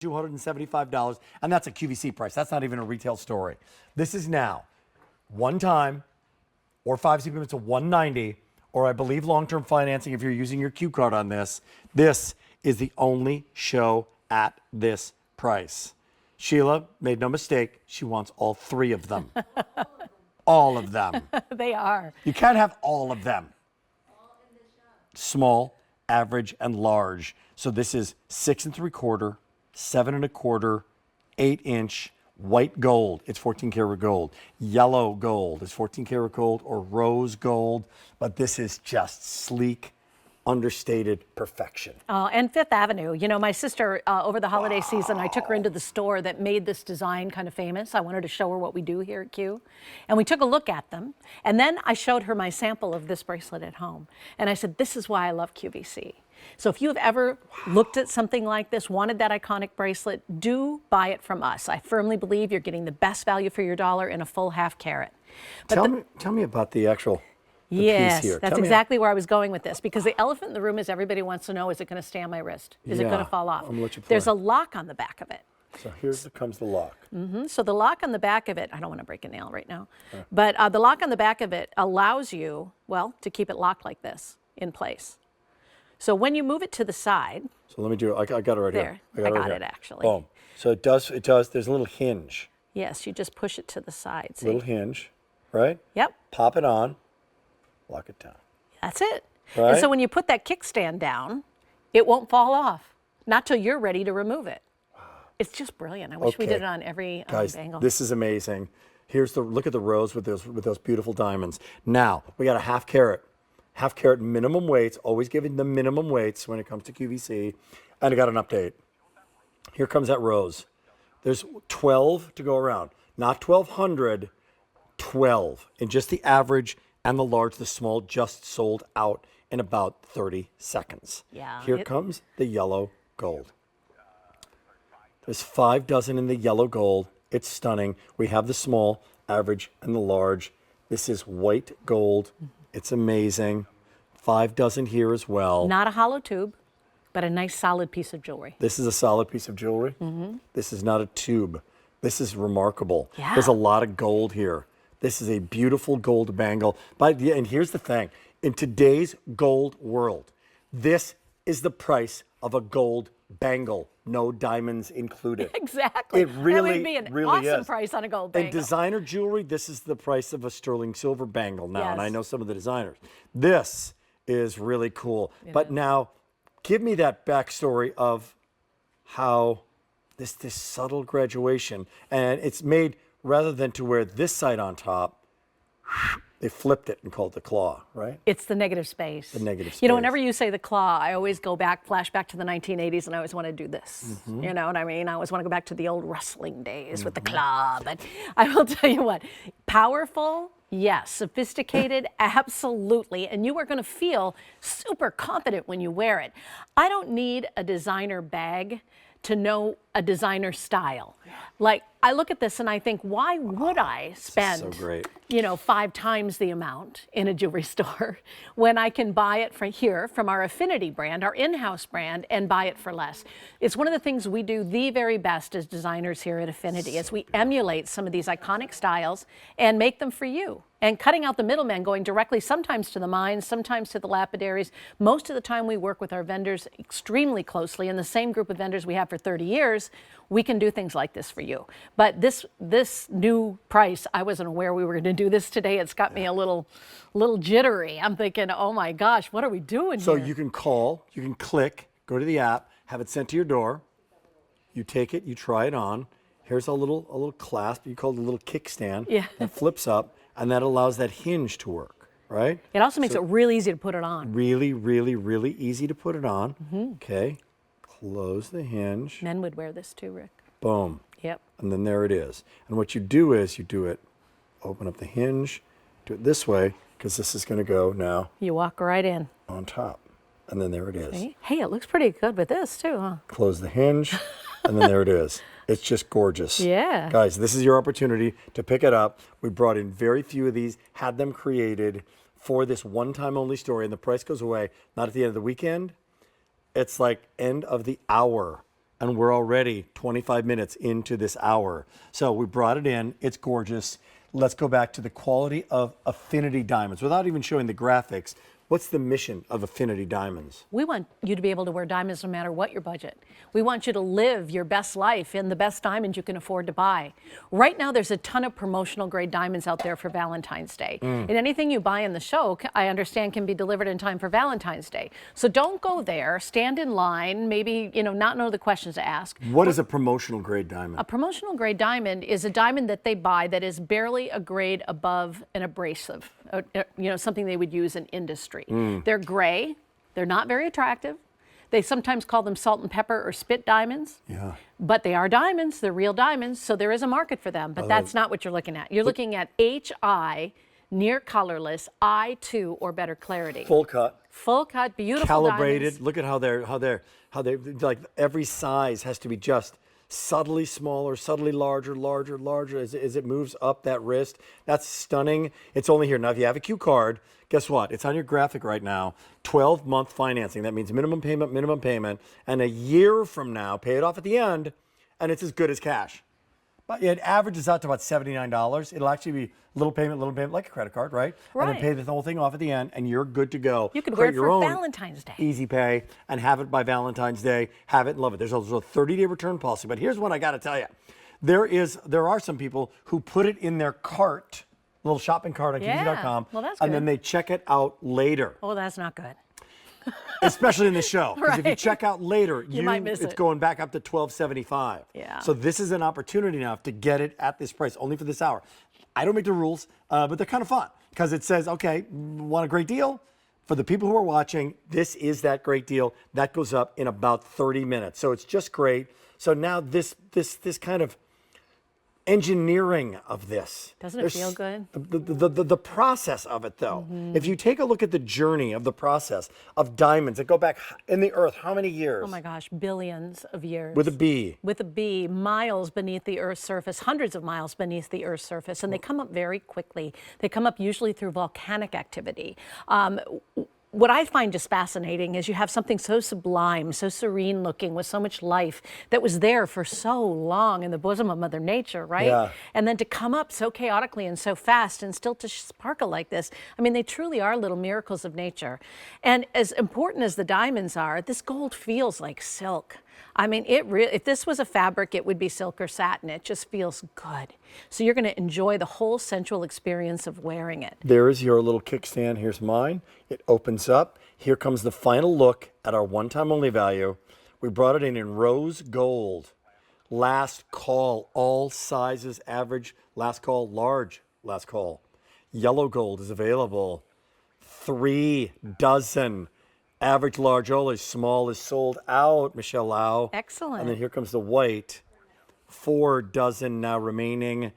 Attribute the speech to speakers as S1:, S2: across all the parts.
S1: $275, and that's a QVC price. That's not even a retail story. This is now one time or 5 C payments to $190, or I believe long-term financing if you're using your Q card on this. This is the only show at this price. Sheila made no mistake. She wants all 3 of them. All of them.
S2: They are.
S1: You can't have all of them. Small, average, and large. So this is 6 3/4, 7 1/4, 8-inch, white gold. It's 14 karat gold. Yellow gold is 14 karat gold, or rose gold. But this is just sleek, understated perfection.
S2: And Fifth Avenue. You know, my sister, over the holiday season, I took her into the store that made this design kind of famous. I wanted to show her what we do here at Q. And we took a look at them. And then I showed her my sample of this bracelet at home. And I said, this is why I love QVC. So if you've ever looked at something like this, wanted that iconic bracelet, do buy it from us. I firmly believe you're getting the best value for your dollar in a full half carat. But
S1: tell me about the actual
S2: yes,
S1: piece here.
S2: That's exactly where I was going with this, because the elephant in the room is everybody wants to know, is it going to stay on my wrist? Is it going to fall off?
S1: I'm gonna let you play.
S2: There's a lock on the back of it.
S1: So here comes the lock.
S2: So the lock on the back of it, I don't want to break a nail right now, but the lock on the back of it allows you, well, to keep it locked like this in place. So when you move it to the side.
S1: So let me do it. I got it right
S2: here.
S1: There.
S2: I got it actually.
S1: Boom. So it does, there's a little hinge.
S2: Yes, you just push it to the side. See?
S1: Little hinge, right?
S2: Yep.
S1: Pop it on, lock it down.
S2: That's it.
S1: Right?
S2: And so when you put that kickstand down, it won't fall off. Not till you're ready to remove it. It's just brilliant. I wish we did it on every
S1: Guys,
S2: bangle.
S1: this is amazing. Here's look at the rose with those beautiful diamonds. Now we got a half carat minimum weights. Always giving the minimum weights when it comes to QVC. And I got an update. Here comes that rose. There's 12 to go around. Not 1,200. 12 in just the average, and the large, the small, just sold out in about 30 seconds.
S2: Yeah.
S1: Here comes the yellow gold. There's 5 dozen in the yellow gold. It's stunning. We have the small, average, and the large. This is white gold. It's amazing. 5 dozen here as well.
S2: Not a hollow tube, but a nice solid piece of jewelry.
S1: This is a solid piece of jewelry. This is not a tube. This is remarkable.
S2: Yeah.
S1: There's a lot of gold here. This is a beautiful gold bangle. And here's the thing. In today's gold world, this is the price of a gold bangle. No diamonds included.
S2: Exactly.
S1: It really,
S2: that would be an
S1: really
S2: awesome
S1: is.
S2: price on a gold bangle.
S1: In designer jewelry, this is the price of a sterling silver bangle now.
S2: Yes.
S1: And I know some of the designers. This is really cool. But now, give me that backstory of how this subtle graduation, and it's made, rather than to wear this side on top, they flipped it and called it the claw, right?
S2: It's the negative space.
S1: The negative space.
S2: You know, whenever you say the claw, I always flash back to the 1980s, and I always want to do this. You know what I mean? I always want to go back to the old wrestling days with the claw. But I will tell you what, powerful, yes. Sophisticated, absolutely. And you are going to feel super confident when you wear it. I don't need a designer bag to know a designer style. Like, I look at this and I think, why would I spend,
S1: so great.
S2: you know, 5 times the amount in a jewelry store when I can buy it from our Affinity brand, our in-house brand, and buy it for less? It's one of the things we do the very best as designers here at Affinity, is we emulate some of these iconic styles and make them for you. And cutting out the middlemen, going directly sometimes to the mines, sometimes to the lapidaries. Most of the time we work with our vendors extremely closely, and the same group of vendors we have for 30 years, we can do things like this for you. But this new price, I wasn't aware we were going to do this today. It's got me a little jittery. I'm thinking, oh my gosh, what are we doing here?
S1: So you can call, you can click, go to the app, have it sent to your door. You take it, you try it on. Here's a little clasp, you call it a little kickstand.
S2: Yeah.
S1: That flips up, and that allows that hinge to work, right?
S2: It also makes it real easy to put it on.
S1: Really, really, really easy to put it on. Okay. Close the hinge.
S2: Men would wear this too, Rick.
S1: Boom.
S2: Yep.
S1: And then there it is. And what you do is you do it, open up the hinge, do it this way, because this is going to go now
S2: You walk right in.
S1: on top. And then there it is.
S2: See? Hey, it looks pretty good with this too, huh?
S1: Close the hinge, and then there it is. It's just gorgeous.
S2: Yeah.
S1: Guys, this is your opportunity to pick it up. We brought in very few of these, had them created for this one-time only story, and the price goes away, not at the end of the weekend. It's like end of the hour. and we're already 25 minutes into this hour. So we brought it in. It's gorgeous. Let's go back to the quality of Affinity Diamonds. Without even showing the graphics, what's the mission of Affinity Diamonds?
S2: We want you to be able to wear diamonds no matter what your budget. We want you to live your best life in the best diamonds you can afford to buy. Right now, there's a ton of promotional grade diamonds out there for Valentine's Day. And anything you buy in the show, I understand, can be delivered in time for Valentine's Day. So don't go there, stand in line, maybe, not know the questions to ask.
S1: What is a promotional grade diamond?
S2: A promotional grade diamond is a diamond that they buy that is barely a grade above an abrasive, something they would use in industry. They're gray, they're not very attractive. They sometimes call them salt and pepper or spit diamonds.
S1: Yeah.
S2: But they are diamonds, they're real diamonds, so there is a market for them, but that's not what you're looking at. You're looking at HI, near colorless, I2 or better clarity.
S1: Full cut.
S2: Full cut, beautiful
S1: Calibrated.
S2: diamonds.
S1: Look at how they're like every size has to be just subtly smaller, subtly larger as it moves up that wrist. That's stunning. It's only here. Now, if you have a Q card, guess what? It's on your graphic right now. 12-month financing. That means minimum payment, and a year from now, pay it off at the end, and it's as good as cash. But it averages out to about $79. It'll actually be little payment, like a credit card, right?
S2: Right.
S1: And then pay the whole thing off at the end, and you're good to go.
S2: You could wear
S1: Create
S2: it
S1: your
S2: for
S1: own
S2: Valentine's Day.
S1: Easy pay and have it by Valentine's Day. Have it and love it. There's also a 30-day return policy. But here's what I got to tell you. There are some people who put it in their cart, little shopping cart on QVC.com,
S2: well, that's
S1: and then
S2: good.
S1: they check it out later.
S2: Oh, that's not good.
S1: Especially in the show, because if you
S2: Right.
S1: check out later,
S2: You might miss
S1: it's
S2: it.
S1: going back up to $12.75.
S2: Yeah.
S1: So this is an opportunity now to get it at this price, only for this hour. I don't make the rules, but they're kind of fun because it says, okay, want a great deal? For the people who are watching, this is that great deal. That goes up in about 30 minutes. So it's just great. So now this kind of engineering of this.
S2: Doesn't it feel good?
S1: The process of it, though. If you take a look at the journey of the process of diamonds that go back in the earth, how many years?
S2: Oh my gosh, billions of years.
S1: With a B.
S2: With a B, miles beneath the Earth's surface, hundreds of miles beneath the Earth's surface, and they come up very quickly. They come up usually through volcanic activity. What I find just fascinating is you have something so sublime, so serene looking, with so much life that was there for so long in the bosom of Mother Nature, right?
S1: Yeah.
S2: And then to come up so chaotically and so fast and still to sparkle like this. I mean, they truly are little miracles of nature. And as important as the diamonds are, this gold feels like silk. I mean, if this was a fabric, it would be silk or satin. It just feels good. So you're going to enjoy the whole sensual experience of wearing it.
S1: There is your little kickstand. Here's mine. It opens up. Here comes the final look at our one-time only value. We brought it in rose gold. Last call, all sizes, average, last call, large, last call. Yellow gold is available. 3 dozen. Average large only, small is sold out, Michelle Lau.
S2: Excellent.
S1: And then here comes the white. 4 dozen now remaining.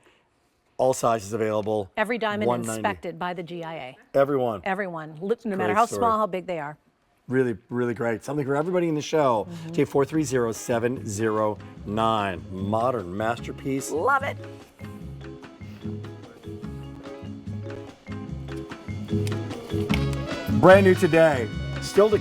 S1: All sizes available.
S2: Every diamond
S1: $190.
S2: inspected by the GIA.
S1: Everyone.
S2: Everyone, no matter
S1: Great
S2: how
S1: story.
S2: small, how big they are.
S1: Really, really great. Something for everybody in the show. J430709. Modern masterpiece.
S2: Love it.
S1: Brand new today. Still to